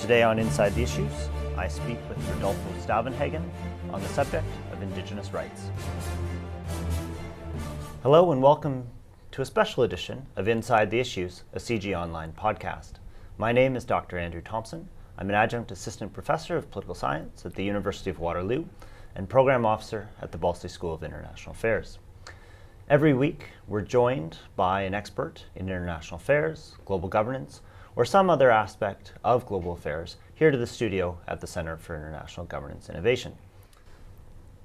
Today on Inside the Issues, I speak with Rodolfo Stavenhagen on the subject of Indigenous rights. Hello and welcome to a special edition of Inside the Issues, a CG Online podcast. My name is Dr. Andrew Thompson. I'm an adjunct assistant professor of political science at the University of Waterloo and program officer at the Balsley School of International Affairs. Every week, we're joined by an expert in international affairs, global governance, or some other aspect of global affairs here to the studio at the Center for International Governance Innovation.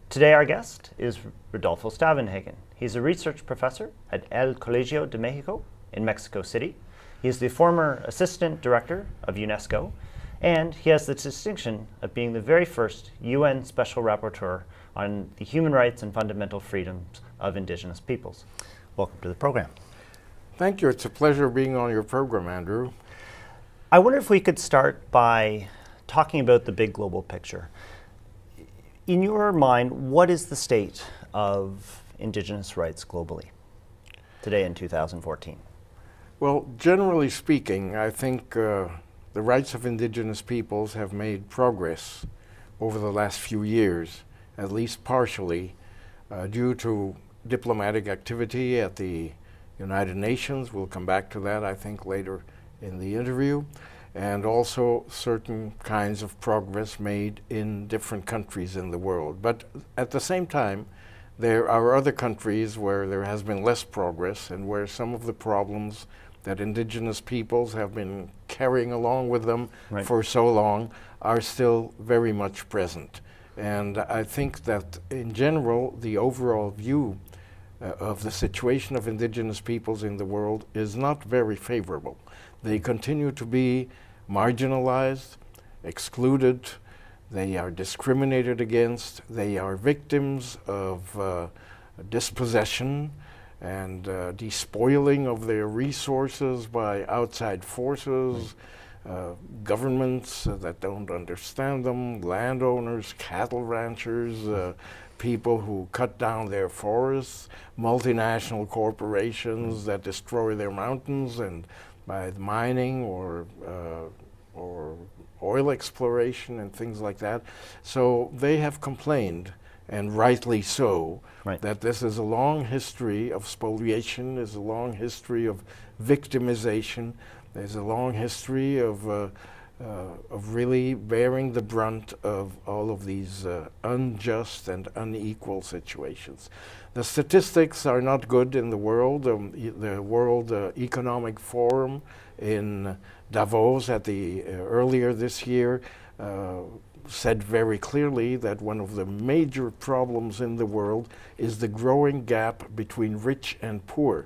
Today our guest is Rodolfo Stavenhagen. He's a research professor at El Colegio de Mexico in Mexico City. He is the former assistant director of UNESCO, and he has the distinction of being the very first UN Special Rapporteur on the human rights and fundamental freedoms of Indigenous peoples. Welcome to the program. Thank you. It's a pleasure being on your program, Andrew. I wonder if we could start by talking about the big global picture. In your mind, what is the state of Indigenous rights globally today in 2014? Well, generally speaking, I think the rights of Indigenous peoples have made progress over the last few years, at least partially, due to diplomatic activity at the United Nations. We'll come back to that, I think, later in the interview, and also certain kinds of progress made in different countries in the world. But at the same time, there are other countries where there has been less progress and where some of the problems that Indigenous peoples have been carrying along with them for so long are still very much present. And I think that in general, the overall view of the situation of Indigenous peoples in the world is not very favorable. They continue to be marginalized, excluded, they are discriminated against, they are victims of dispossession and despoiling of their resources by outside forces, governments that don't understand them, landowners, cattle ranchers, people who cut down their forests, multinational corporations that destroy their mountains and by mining or oil exploration and things like that. So they have complained, and rightly so, that this is a long history of spoliation, is a long history of victimization, there's a long history of really bearing the brunt of all of these unjust and unequal situations. The statistics are not good in the world. The World Economic Forum in Davos earlier this year said very clearly that one of the major problems in the world is the growing gap between rich and poor.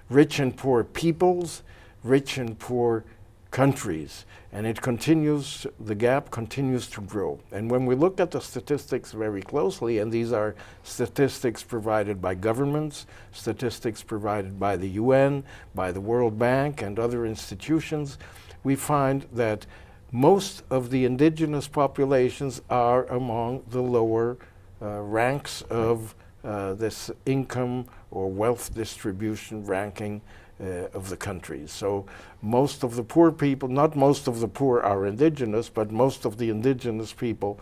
Rich and poor peoples, rich and poor countries, and the gap continues to grow. And when we look at the statistics very closely, and these are statistics provided by governments, statistics provided by the UN, by the World Bank and other institutions, we find that most of the Indigenous populations are among the lower ranks of this income or wealth distribution ranking of the countries. So most of the poor people, not most of the poor are Indigenous, but most of the Indigenous people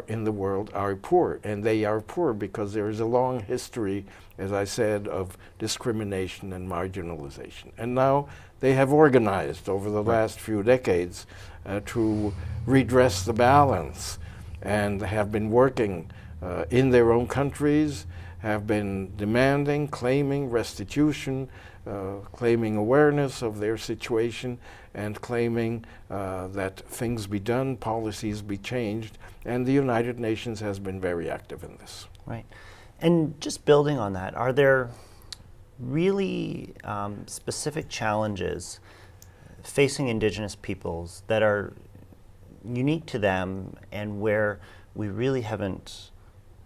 in the world are poor. And they are poor because there is a long history, as I said, of discrimination and marginalization. And now they have organized over the last few decades to redress the balance and have been working in their own countries, have been demanding, claiming restitution, claiming awareness of their situation, and claiming that things be done, policies be changed, and the United Nations has been very active in this. Right. And just building on that, are there really specific challenges facing Indigenous peoples that are unique to them and where we really haven't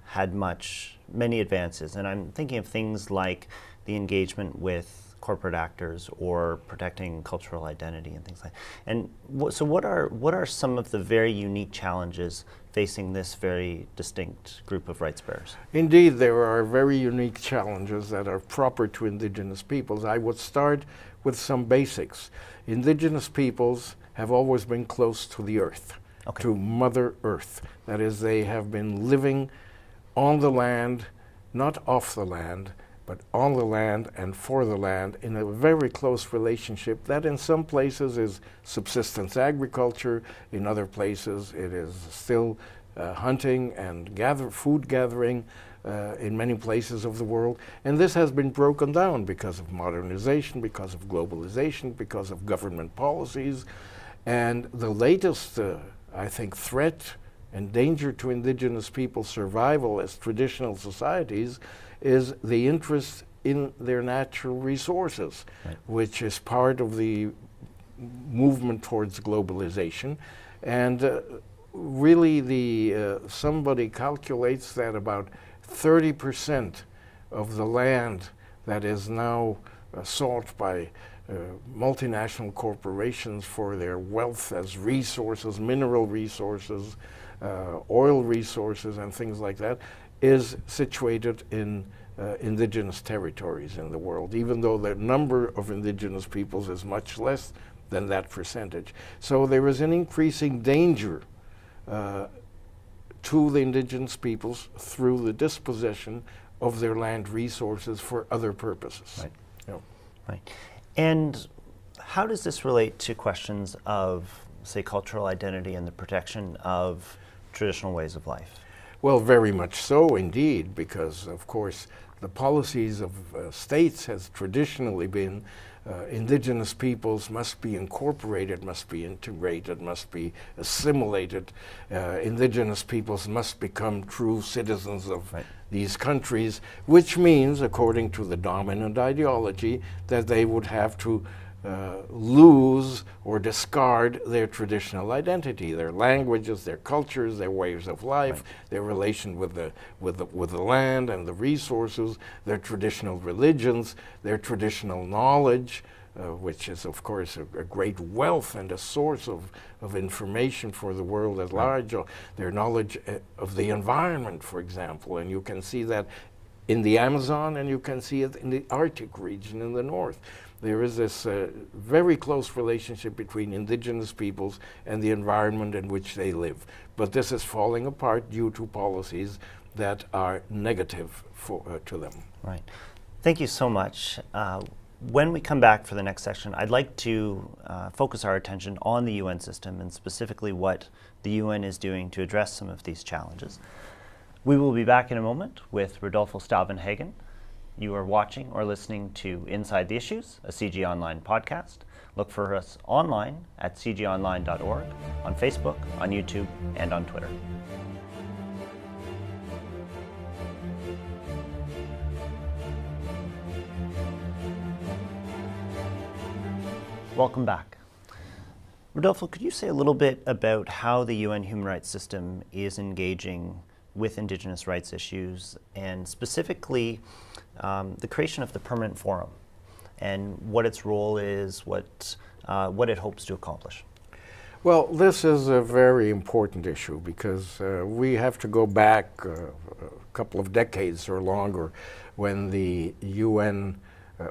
had many advances? And I'm thinking of things like the engagement with corporate actors or protecting cultural identity and things like that. And so what are some of the very unique challenges facing this very distinct group of rights bearers? Indeed, there are very unique challenges that are proper to Indigenous peoples. I would start with some basics. Indigenous peoples have always been close to the earth, to Mother Earth. That is, they have been living on the land, not off the land, but on the land and for the land in a very close relationship that in some places is subsistence agriculture, in other places it is still hunting and food gathering in many places of the world. And this has been broken down because of modernization, because of globalization, because of government policies. And the latest, I think, threat and danger to indigenous people's survival as traditional societies is the interest in their natural resources, which is part of the movement towards globalization. And really, somebody calculates that about 30% of the land that is now sought by multinational corporations for their wealth as resources, mineral resources, oil resources, and things like that, is situated in indigenous territories in the world, even though the number of indigenous peoples is much less than that percentage. So there is an increasing danger to the indigenous peoples through the dispossession of their land resources for other purposes. Right. Yeah. Right. And how does this relate to questions of, say, cultural identity and the protection of traditional ways of life? Well, very much so indeed, because of course the policies of states has traditionally been indigenous peoples must be incorporated, must be integrated, must be assimilated. Indigenous peoples must become true citizens of these countries, which means, according to the dominant ideology, that they would have to lose or discard their traditional identity, their languages, their cultures, their ways of life, their relation with the land and the resources, their traditional religions, their traditional knowledge, which is of course a great wealth and a source of information for the world at large, their knowledge of the environment, for example, and you can see that in the Amazon and you can see it in the Arctic region in the north. There is this very close relationship between indigenous peoples and the environment in which they live. But this is falling apart due to policies that are negative to them. Right. Thank you so much. When we come back for the next section, I'd like to focus our attention on the UN system and specifically what the UN is doing to address some of these challenges. We will be back in a moment with Rodolfo Staubenhagen. You are watching or listening to Inside the Issues, a CG Online podcast. Look for us online at cgonline.org, on Facebook, on YouTube, and on Twitter. Welcome back. Rodolfo, could you say a little bit about how the UN human rights system is engaging with Indigenous rights issues, and specifically the creation of the Permanent Forum and what its role is, what it hopes to accomplish? Well, this is a very important issue because we have to go back a couple of decades or longer when the UN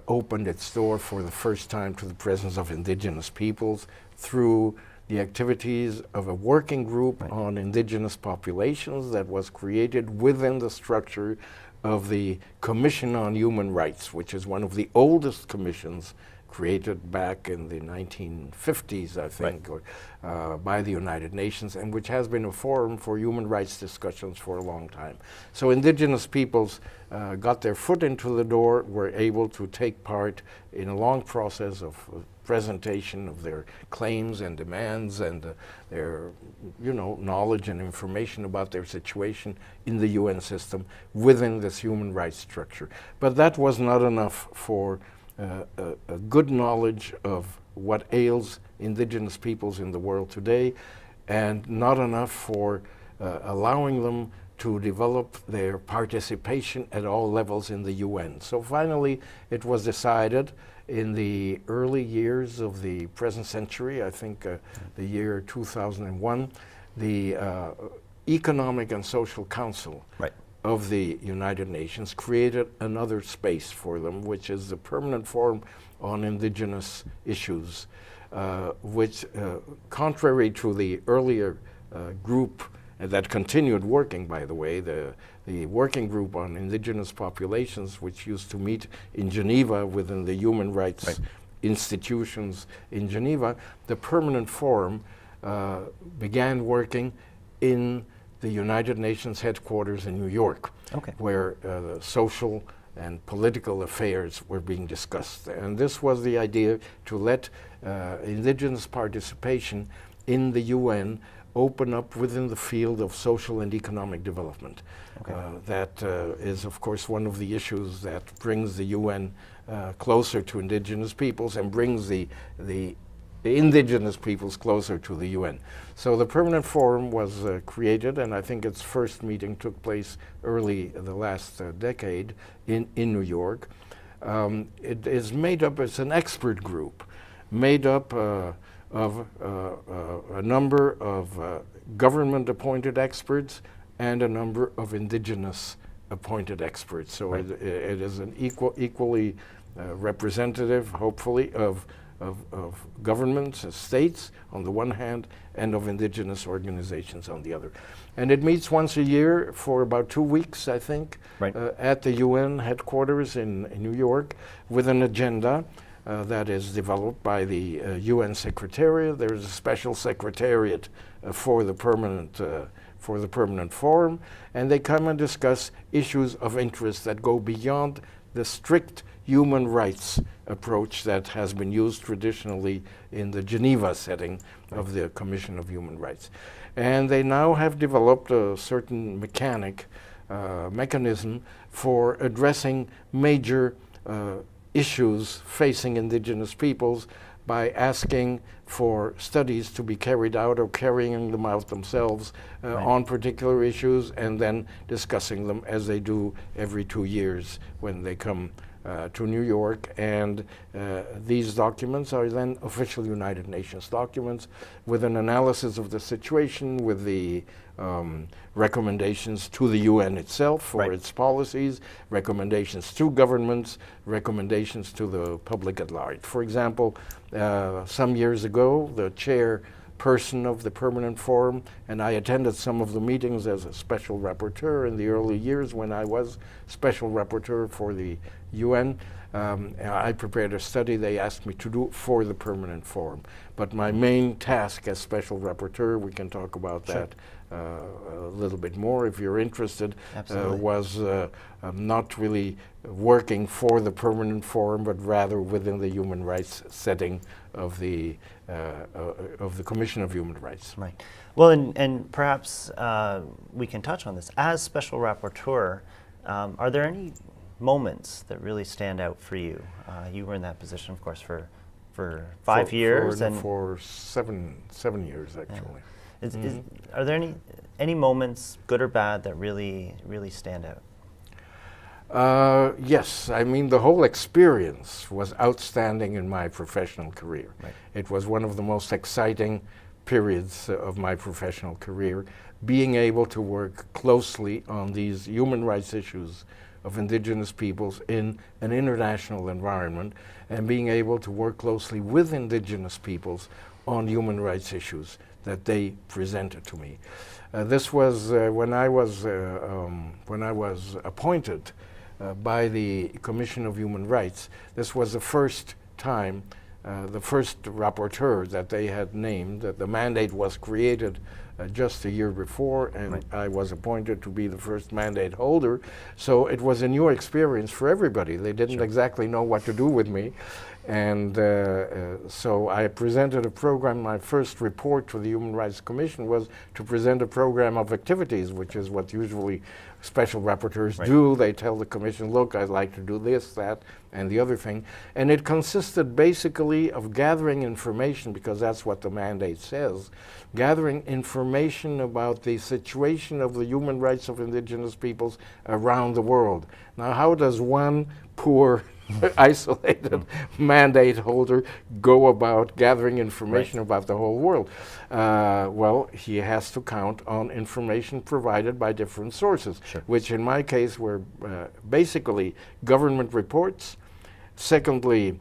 opened its door for the first time to the presence of indigenous peoples through the activities of a working group on indigenous populations that was created within the structure of the Commission on Human Rights, which is one of the oldest commissions created back in the 1950s, I think, by the United Nations, and which has been a forum for human rights discussions for a long time. So indigenous peoples got their foot into the door, were able to take part in a long process of presentation of their claims and demands and their knowledge and information about their situation in the UN system within this human rights structure. But that was not enough for a good knowledge of what ails indigenous peoples in the world today, and not enough for allowing them to develop their participation at all levels in the UN. So finally, it was decided in the early years of the present century, I think the year 2001, the Economic and Social Council of the United Nations created another space for them, which is the Permanent Forum on Indigenous Issues. which, contrary to the earlier group that continued working, by the way, the working group on indigenous populations, which used to meet in Geneva within the human rights institutions in Geneva, the Permanent Forum began working in the United Nations headquarters in New York, where the social and political affairs were being discussed. And this was the idea to let indigenous participation in the UN open up within the field of social and economic development. That is, of course, one of the issues that brings the UN closer to indigenous peoples and brings the indigenous peoples closer to the UN. So the Permanent Forum was created, and I think its first meeting took place early the last decade in New York. It is made up, it's an expert group, made up of a number of government-appointed experts and a number of indigenous appointed experts. So it is an equally representative, hopefully, of governments, states on the one hand, and of indigenous organizations on the other. And it meets once a year for about 2 weeks, I think, at the UN headquarters in New York, with an agenda that is developed by the UN Secretariat. There's a special secretariat for the Permanent Forum, and they come and discuss issues of interest that go beyond the strict human rights approach that has been used traditionally in the Geneva setting of the Commission of Human Rights. And they now have developed a certain mechanism for addressing major issues facing indigenous peoples by asking for studies to be carried out or carrying them out themselves on particular issues, and then discussing them as they do every 2 years when they come to New York. And these documents are then official United Nations documents with an analysis of the situation, with the recommendations to the UN itself for its policies, recommendations to governments, recommendations to the public at large. For example, some years ago, the chairperson of the Permanent Forum, and I attended some of the meetings as a special rapporteur in the early years when I was special rapporteur for the UN. I prepared a study they asked me to do for the Permanent Forum. But my main task as special rapporteur, we can talk about that a little bit more if you're interested, was not really working for the Permanent Forum, but rather within the human rights setting of the Commission of Human Rights. Right. Well, and perhaps we can touch on this. As special rapporteur, are there any moments that really stand out for you? You were in that position, of course, for 5 years, and for seven years actually. Are there any moments, good or bad, that really stand out? Yes, I mean, the whole experience was outstanding in my professional career. It was one of the most exciting periods of my professional career, being able to work closely on these human rights issues of indigenous peoples in an international environment, and being able to work closely with indigenous peoples on human rights issues that they presented to me. This was when I was appointed by the Commission of Human Rights. This was the first time, the first rapporteur that they had named. That the mandate was created just a year before, and I was appointed to be the first mandate holder. So it was a new experience for everybody. They didn't exactly know what to do with me. And so I presented a program. My first report to the Human Rights Commission was to present a program of activities, which is what usually special rapporteurs do. They tell the Commission, look, I'd like to do this, that, and the other thing. And it consisted basically of gathering information, because that's what the mandate says, gathering information about the situation of the human rights of indigenous peoples around the world. Now, how does one poor isolated mandate holder go about gathering information about the whole world? Well, he has to count on information provided by different sources, which in my case were basically government reports, secondly,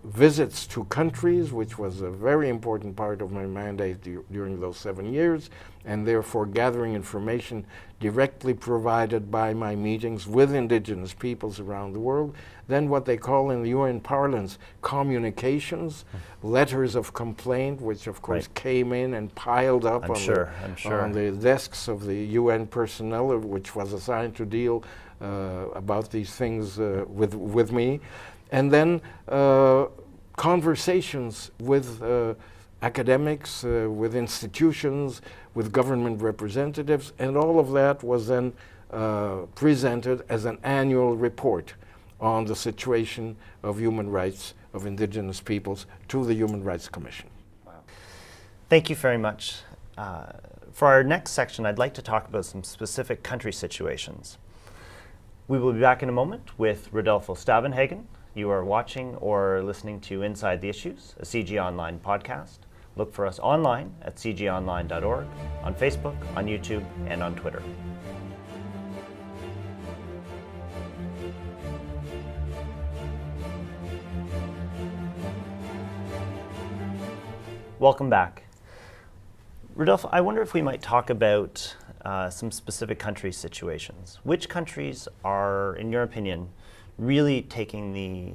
visits to countries, which was a very important part of my mandate during those 7 years, and therefore gathering information directly provided by my meetings with indigenous peoples around the world. Then what they call in the UN parlance communications, letters of complaint, which of course came in and piled up on the desks of the UN personnel, which was assigned to deal about these things with me. And then conversations with academics, with institutions, with government representatives, and all of that was then presented as an annual report on the situation of human rights of indigenous peoples to the Human Rights Commission. Wow. Thank you very much. For our next section, I'd like to talk about some specific country situations. We will be back in a moment with Rodolfo Stavenhagen. You are watching or listening to Inside the Issues, a CG Online podcast. Look for us online at cgonline.org, on Facebook, on YouTube, and on Twitter. Welcome back. Rodolfo, I wonder if we might talk about some specific country situations. Which countries are, in your opinion, really taking the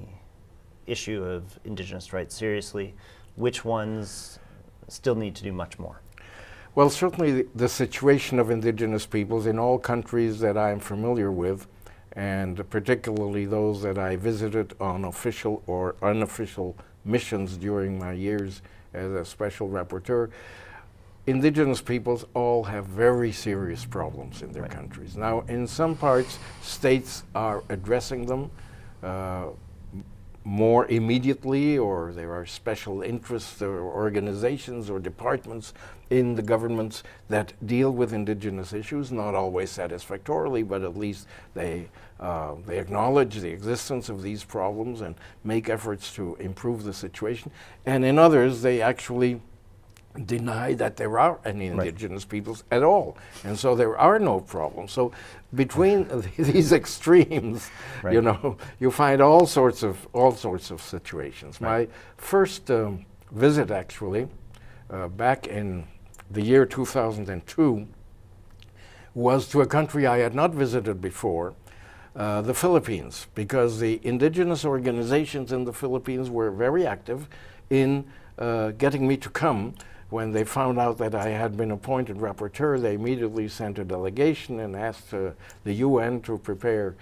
issue of Indigenous rights seriously? Which ones still need to do much more? Well, certainly the situation of indigenous peoples in all countries that I'm familiar with, and particularly those that I visited on official or unofficial missions during my years as a special rapporteur, indigenous peoples all have very serious problems in their countries. Now, in some parts, states are addressing them more immediately, or there are special interests or organizations or departments in the governments that deal with indigenous issues, not always satisfactorily, but at least they acknowledge the existence of these problems and make efforts to improve the situation. And in others, they actually deny that there are any indigenous peoples at all, and so there are no problems. So between these extremes, you know, you find all sorts of situations. My first visit, actually, back in the year 2002, was to a country I had not visited before, the Philippines, because the indigenous organizations in the Philippines were very active in getting me to come. When they found out that I had been appointed rapporteur, they immediately sent a delegation and asked the UN to prepare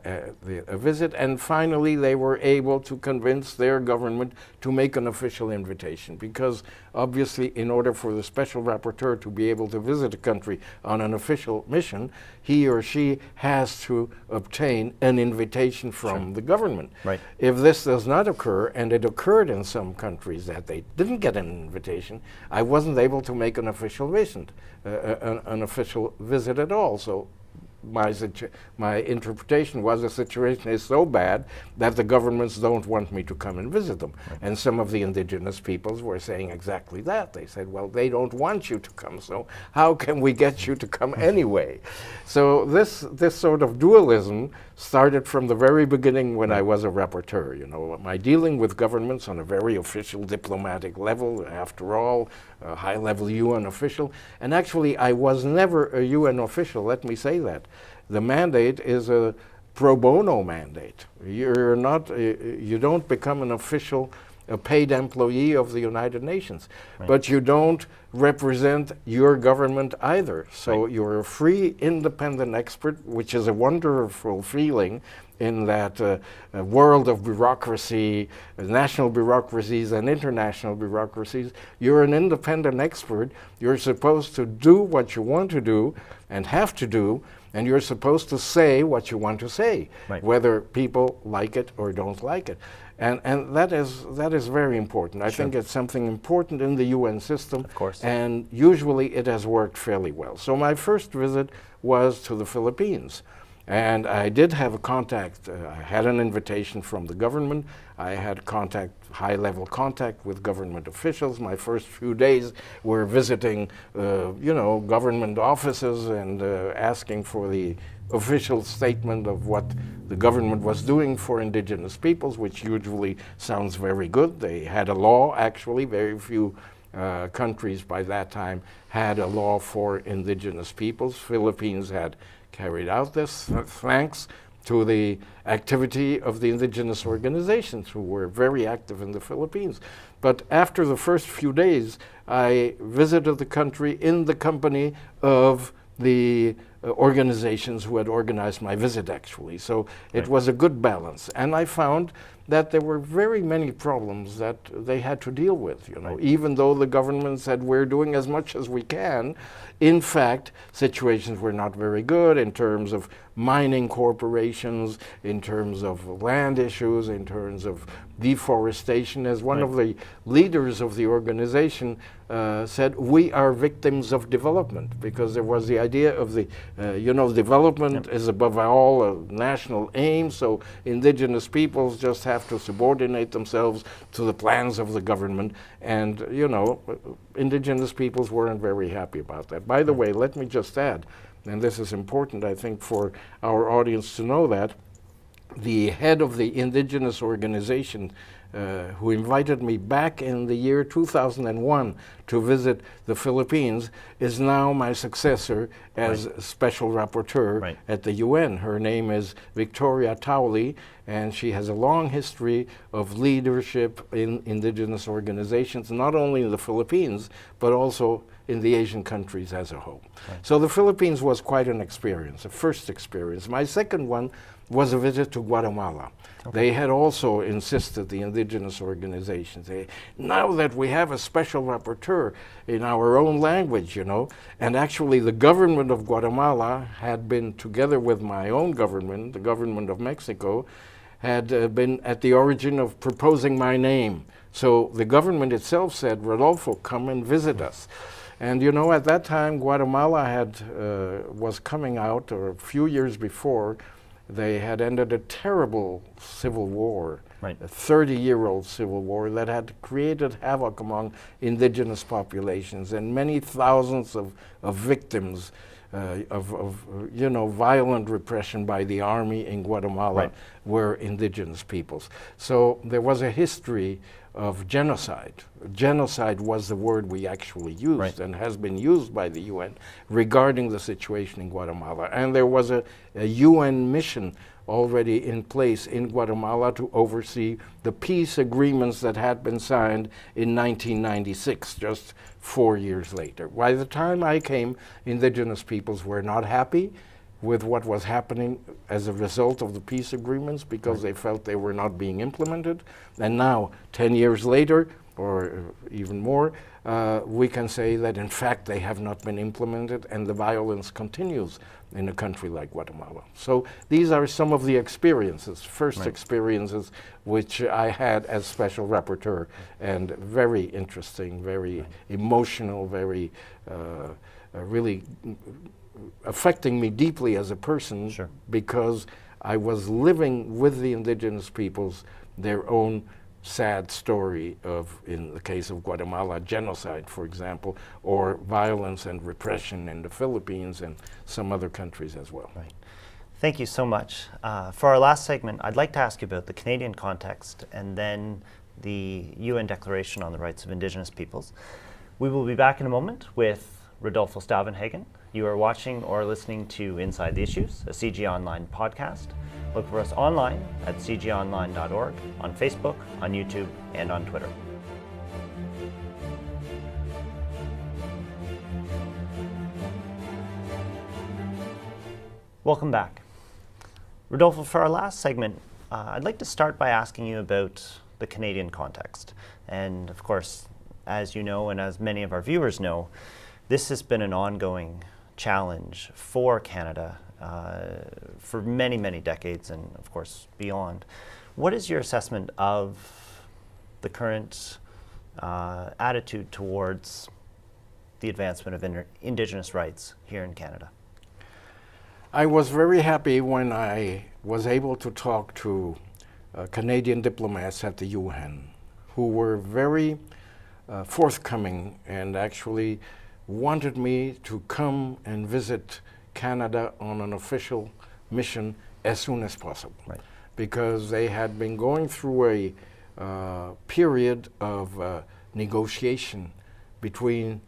a visit. And finally, they were able to convince their government to make an official invitation, because obviously, in order for the special rapporteur to be able to visit a country on an official mission, he or she has to obtain an invitation from the government. If this does not occur, and it occurred in some countries that they didn't get an invitation, I wasn't able to make an official visit, an official visit at all. So my interpretation was the situation is so bad that the governments don't want me to come and visit them. And some of the indigenous peoples were saying exactly that. They said, well, they don't want you to come, so how can we get you to come anyway? So this sort of dualism started from the very beginning when I was a rapporteur. You know, my dealing with governments on a very official diplomatic level, after all, a high-level UN official. And actually, I was never a UN official, let me say that. The mandate is a pro bono mandate. You're not, you don't become an official, a paid employee of the United Nations, but you don't represent your government either. So you're a free, independent expert, which is a wonderful feeling in that world of bureaucracy, national bureaucracies and international bureaucracies. You're an independent expert. You're supposed to do what you want to do and have to do, and you're supposed to say what you want to say, whether people like it or don't like it. And that is very important. I think it's something important in the UN system, and usually it has worked fairly well. So my first visit was to the Philippines. And I did have a contact. I had an invitation from the government. I had contact, high-level contact with government officials. My first few days were visiting, government offices and asking for the official statement of what the government was doing for Indigenous peoples, which usually sounds very good. They had a law, actually. Very few countries by that time had a law for Indigenous peoples. Philippines had carried out this thanks to the activity of the indigenous organizations who were very active in the Philippines. But after the first few days, I visited the country in the company of the organizations who had organized my visit, actually. So it was a good balance. And I found that there were very many problems that they had to deal with. Even though the government said we're doing as much as we can, in fact, situations were not very good in terms of mining corporations, in terms of land issues, in terms of deforestation. As one of the leaders of the organization said, we are victims of development, because there was the idea of the, development is above all a national aim, so indigenous peoples just have to subordinate themselves to the plans of the government. And, indigenous peoples weren't very happy about that. By the way, let me just add, and this is important, I think, for our audience to know, that the head of the indigenous organization who invited me back in the year 2001 to visit the Philippines is now my successor as special rapporteur at the UN. Her name is Victoria Tauli, and she has a long history of leadership in indigenous organizations, not only in the Philippines, but also in the Asian countries as a whole. So the Philippines was quite an experience, a first experience. My second one was a visit to Guatemala. They had also insisted, the indigenous organizations, now that we have a special rapporteur in our own language, and actually the government of Guatemala had been, together with my own government, the government of Mexico, had been at the origin of proposing my name. So the government itself said, Rodolfo, come and visit us. And at that time, Guatemala was coming out, or a few years before, they had ended a terrible civil war, a 30-year-old civil war that had created havoc among indigenous populations, and many thousands of victims of violent repression by the army in Guatemala were indigenous peoples. So there was a history of genocide. Genocide was the word we actually used and has been used by the UN regarding the situation in Guatemala. And there was a UN mission already in place in Guatemala to oversee the peace agreements that had been signed in 1996, just 4 years later. By the time I came, indigenous peoples were not happy with what was happening as a result of the peace agreements, because they felt they were not being implemented. And now, 10 years later, or even more, we can say that in fact they have not been implemented, and the violence continues in a country like Guatemala. So these are some of the experiences, first experiences, which I had as special rapporteur, and very interesting, very emotional, very really affecting me deeply as a person, because I was living with the indigenous peoples their own sad story of, in the case of Guatemala, genocide, for example, or violence and repression in the Philippines and some other countries as well. Thank you so much. For our last segment, I'd like to ask you about the Canadian context and then the UN Declaration on the Rights of Indigenous Peoples. We will be back in a moment with Rodolfo Stavenhagen. You are watching or listening to Inside the Issues, a CG Online podcast. Look for us online at cgonline.org, on Facebook, on YouTube, and on Twitter. Welcome back. Rodolfo, for our last segment, I'd like to start by asking you about the Canadian context. And of course, as you know, and as many of our viewers know, this has been an ongoing challenge for Canada for many, many decades, and of course beyond. What is your assessment of the current attitude towards the advancement of Indigenous rights here in Canada? I was very happy when I was able to talk to Canadian diplomats at the UN who were very forthcoming and actually wanted me to come and visit Canada on an official mission as soon as possible. Right. Because they had been going through a period of negotiation between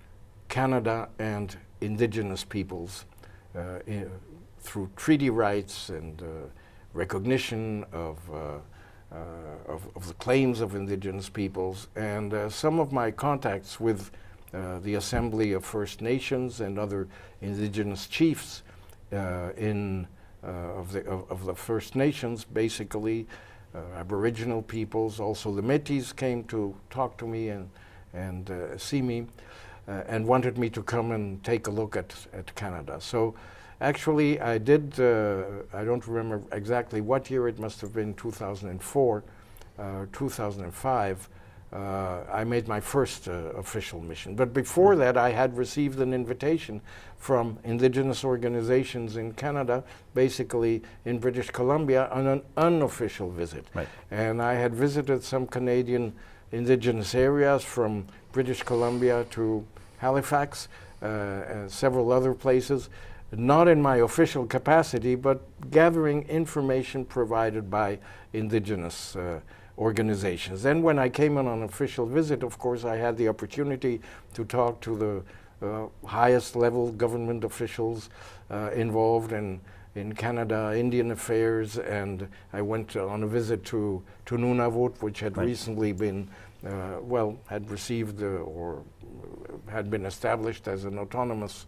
Canada and Indigenous peoples through treaty rights and recognition of the claims of Indigenous peoples. And some of my contacts with the Assembly of First Nations and other Indigenous chiefs of the First Nations, basically Aboriginal peoples, also the Métis came to talk to me and see me and wanted me to come and take a look at Canada. So actually I did, I don't remember exactly what year, it must have been 2004, 2005, I made my first official mission. But before that, I had received an invitation from Indigenous organizations in Canada, basically in British Columbia, on an unofficial visit. Right. And I had visited some Canadian Indigenous areas from British Columbia to Halifax, and several other places, not in my official capacity, but gathering information provided by Indigenous organizations. Then when I came on an official visit, of course, I had the opportunity to talk to the highest level government officials involved in Canada, Indian affairs, and I went on a visit to Nunavut, which had Right. recently been, had received or had been established as an autonomous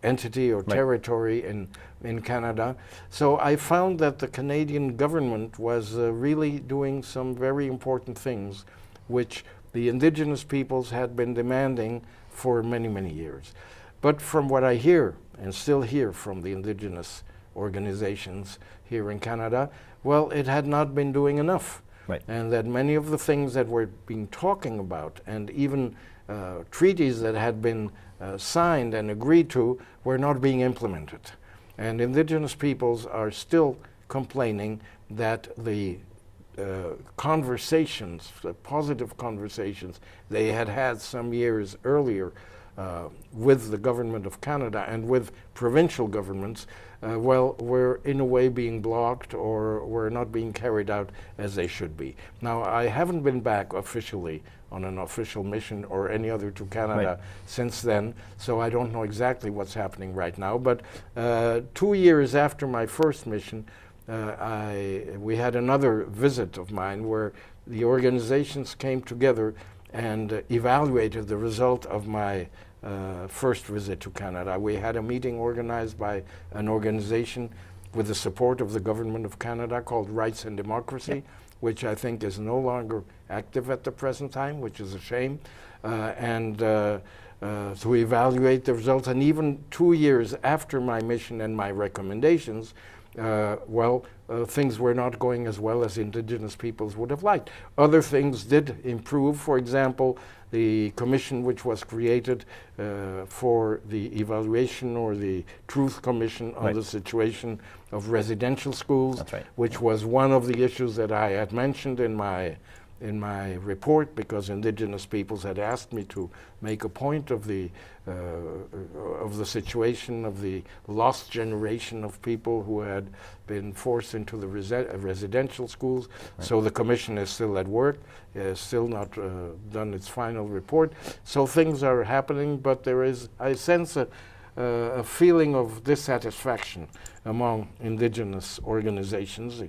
entity or Right. territory in Canada. So I found that the Canadian government was really doing some very important things which the Indigenous peoples had been demanding for many, many years. But from what I hear, and still hear from the Indigenous organizations here in Canada, well, it had not been doing enough. Right. And that many of the things that we're been talking about, and even treaties that had been signed and agreed to, were not being implemented. And Indigenous peoples are still complaining that the conversations, the positive conversations they had had some years earlier with the government of Canada and with provincial governments, were in a way being blocked or were not being carried out as they should be. Now, I haven't been back officially on an official mission or any other to Canada Right. since then, so I don't know exactly what's happening right now. But 2 years after my first mission, we had another visit of mine where the organizations came together and evaluated the result of my first visit to Canada. We had a meeting organized by an organization with the support of the Government of Canada called Rights and Democracy, which I think is no longer active at the present time, which is a shame, to evaluate the results. And even 2 years after my mission and my recommendations, things were not going as well as Indigenous peoples would have liked. Other things did improve. For example, the commission which was created for the evaluation, or the Truth Commission on Right. the situation of residential schools, That's right. which was one of the issues that I had mentioned in my report, because Indigenous peoples had asked me to make a point of the situation of the lost generation of people who had been forced into the residential schools. Right. So the commission is still at work, still not done its final report. So things are happening, but there is, I sense, a feeling of dissatisfaction among Indigenous organizations,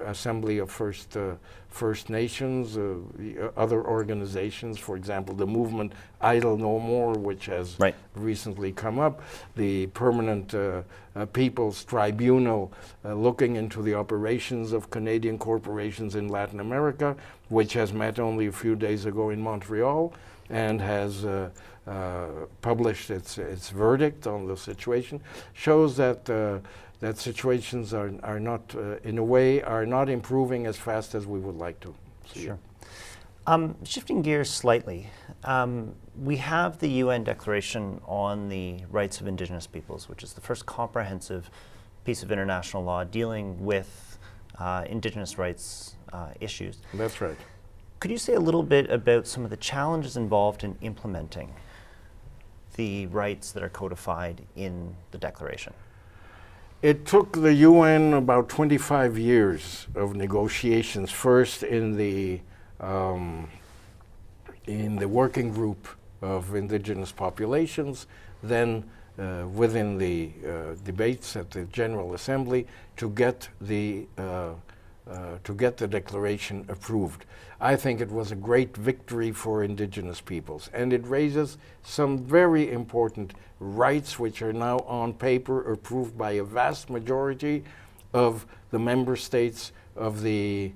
Assembly of First Nations, the other organizations, for example, the movement Idle No More, which has Right. recently come up, the Permanent People's Tribunal looking into the operations of Canadian corporations in Latin America, which has met only a few days ago in Montreal and has published its verdict on the situation, shows that that situations are not, in a way, are not improving as fast as we would like to see. Sure. Shifting gears slightly, we have the UN Declaration on the Rights of Indigenous Peoples, which is the first comprehensive piece of international law dealing with Indigenous rights issues. That's right. Could you say a little bit about some of the challenges involved in implementing the rights that are codified in the Declaration? It took the UN about 25 years of negotiations, first in the working group of indigenous populations, then within the debates at the General Assembly to get the declaration approved. I think it was a great victory for indigenous peoples, and it raises some very important rights which are now on paper approved by a vast majority of the member states of the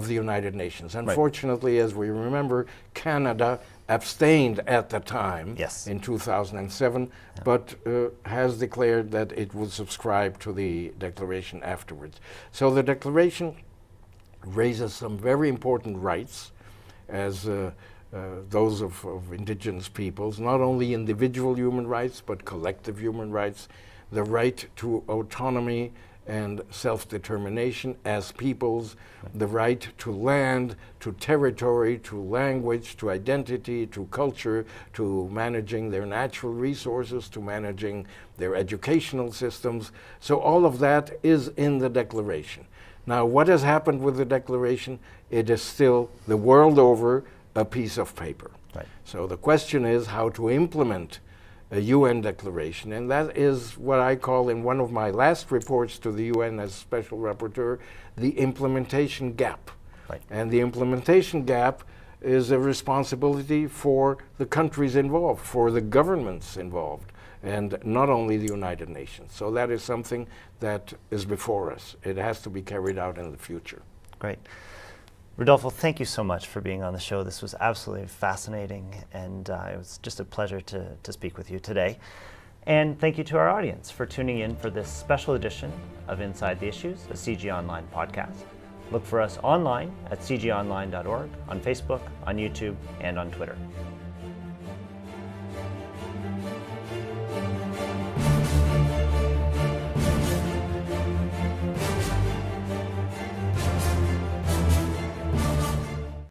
United Nations. Unfortunately, as we remember, Canada abstained at the time in 2007, but has declared that it would subscribe to the declaration afterwards. So the declaration raises some very important rights as those of indigenous peoples, not only individual human rights, but collective human rights, the right to autonomy and self-determination as peoples, the right to land, to territory, to language, to identity, to culture, to managing their natural resources, to managing their educational systems. So all of that is in the Declaration. Now, what has happened with the Declaration? It is still, the world over, a piece of paper. Right. So the question is how to implement a UN declaration, and that is what I call in one of my last reports to the UN as Special Rapporteur, the implementation gap. Right. And the implementation gap is a responsibility for the countries involved, for the governments involved, and not only the United Nations. So that is something that is before us. It has to be carried out in the future. Great. Rodolfo, thank you so much for being on the show. This was absolutely fascinating, and it was just a pleasure to speak with you today. And thank you to our audience for tuning in for this special edition of Inside the Issues, a CG Online podcast. Look for us online at cgonline.org, on Facebook, on YouTube, and on Twitter.